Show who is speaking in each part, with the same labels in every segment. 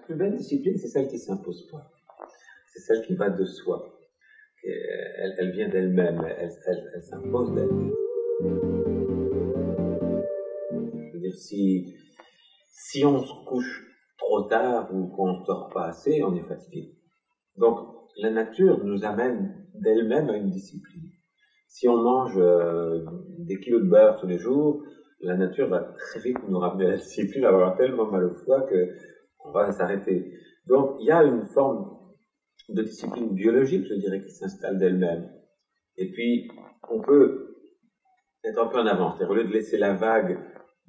Speaker 1: plus belle discipline, c'est celle qui s'impose pas. C'est celle qui va de soi. Elle vient d'elle-même, elle s'impose d'elle-même. Je veux dire, si on se couche trop tard ou qu'on ne dort pas assez, on est fatigué. Donc, la nature nous amène d'elle-même à une discipline. Si on mange des kilos de beurre tous les jours, la nature va très vite nous ramener à la discipline, avoir tellement mal au foie qu'on va s'arrêter. Donc, il y a une forme de discipline biologique, je dirais, qui s'installe d'elle-même. Et puis, on peut être un peu en avance. C'est-à-dire, au lieu de laisser la vague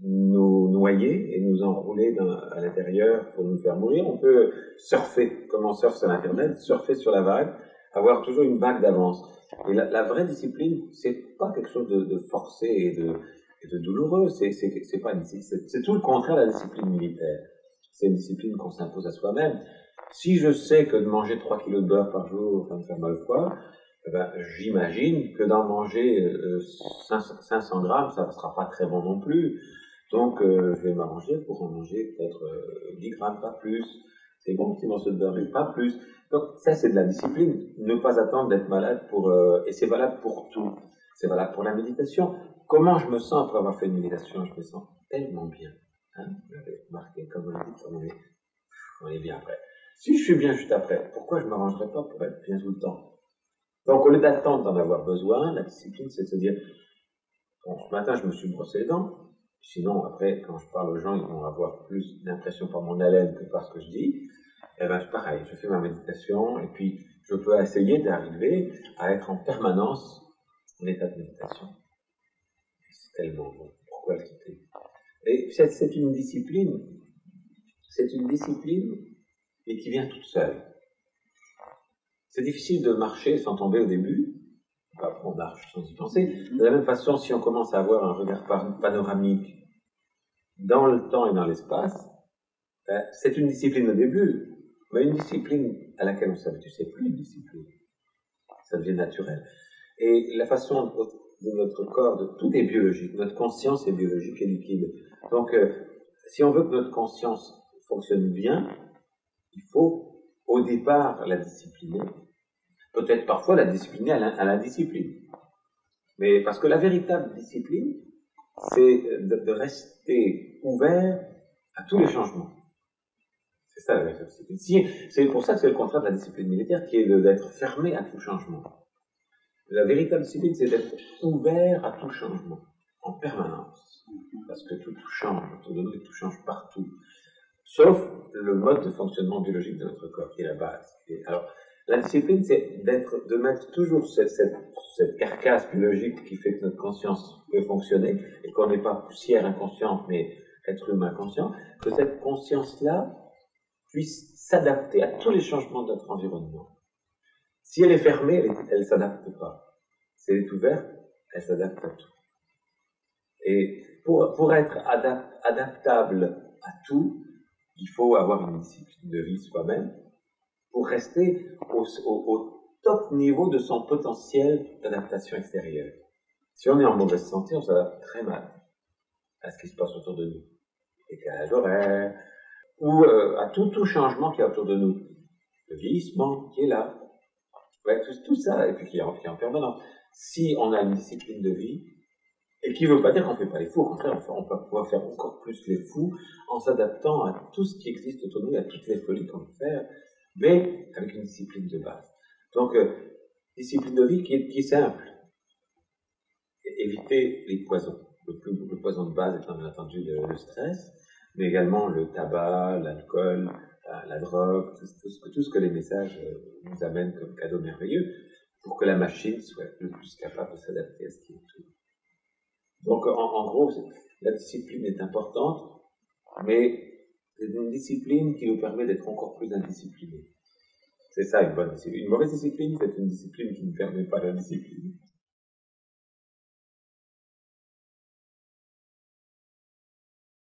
Speaker 1: nous noyer et nous enrouler à l'intérieur pour nous faire mourir, on peut surfer, comme on surfe sur Internet, surfer sur la vague, avoir toujours une vague d'avance. Et la vraie discipline, c'est pas quelque chose de forcé et de douloureux, c'est tout le contraire de la discipline militaire. C'est une discipline qu'on s'impose à soi-même. Si je sais que de manger 3 kilos de beurre par jour va me faire mal au foie, eh ben, j'imagine que d'en manger 500 grammes, ça ne sera pas très bon non plus. Donc, je vais m'arranger pour en manger peut-être 10 grammes, pas plus. C'est bon, petit morceau de beurre, mais pas plus. Donc, ça, c'est de la discipline. Ne pas attendre d'être malade et c'est valable pour tout. C'est valable pour la méditation. Comment je me sens après avoir fait une méditation? Je me sens tellement bien. Hein, vous l'avez remarqué, comme on est bien après. Si je suis bien juste après, pourquoi je ne m'arrangerais pas pour être bien tout le temps? Donc, au lieu d'attendre d'en avoir besoin, la discipline, c'est de se dire, bon, ce matin, je me suis brossé les dents. Sinon, après, quand je parle aux gens, ils vont avoir plus d'impression par mon haleine que par ce que je dis. Et ben, c'est pareil, je fais ma méditation, et puis je peux essayer d'arriver à être en permanence en état de méditation. C'est tellement bon. Pourquoi le quitter? Et c'est une discipline, mais qui vient toute seule. C'est difficile de marcher sans tomber au début. Après, on marche sans y penser. De la même façon, si on commence à avoir un regard panoramique dans le temps et dans l'espace, c'est une discipline au début, mais une discipline à laquelle on s'habitue, c'est plus une discipline. Ça devient naturel. Et la façon de notre corps, tout est biologique. Notre conscience est biologique et liquide. Donc, si on veut que notre conscience fonctionne bien, il faut, au départ, la discipliner. Peut-être parfois la discipliner à l'indiscipline. Mais parce que la véritable discipline, c'est de rester ouvert à tous les changements. C'est ça la véritable discipline. C'est pour ça que c'est le contraire de la discipline militaire, qui est d'être fermé à tout changement. La véritable discipline, c'est d'être ouvert à tout changement, en permanence. Parce que tout change autour de nous et tout change partout. Sauf le mode de fonctionnement biologique de notre corps, qui est la base. Alors, la discipline, c'est de mettre toujours cette carcasse biologique qui fait que notre conscience peut fonctionner, et qu'on n'est pas poussière inconsciente, mais être humain conscient, que cette conscience-là puisse s'adapter à tous les changements de notre environnement. Si elle est fermée, elle ne s'adapte pas. Si elle est ouverte, elle s'adapte à tout. Et pour être adaptable à tout, il faut avoir une discipline de vie soi-même pour rester au top niveau de son potentiel d'adaptation extérieure. Si on est en mauvaise santé, on s'adapte très mal à ce qui se passe autour de nous. Décalage horaire, ou à tout changement qui est autour de nous. Le vieillissement qui est là. Ouais, tout ça, et puis qui est en permanence. Si on a une discipline de vie, et qui ne veut pas dire qu'on ne fait pas les fous, au contraire, on peut pouvoir faire encore plus les fous en s'adaptant à tout ce qui existe autour de nous, à toutes les folies qu'on peut faire, mais avec une discipline de base. Donc, discipline de vie qui est simple. Éviter les poisons. Le poison de base étant bien entendu le stress, mais également le tabac, l'alcool, la drogue, tout ce que les messages nous amènent comme cadeau merveilleux, pour que la machine soit le plus capable de s'adapter à ce qui est autour. Donc, en gros, la discipline est importante, mais c'est une discipline qui nous permet d'être encore plus indisciplinés. C'est ça une bonne discipline. Une mauvaise discipline, c'est une discipline qui ne permet pas la discipline.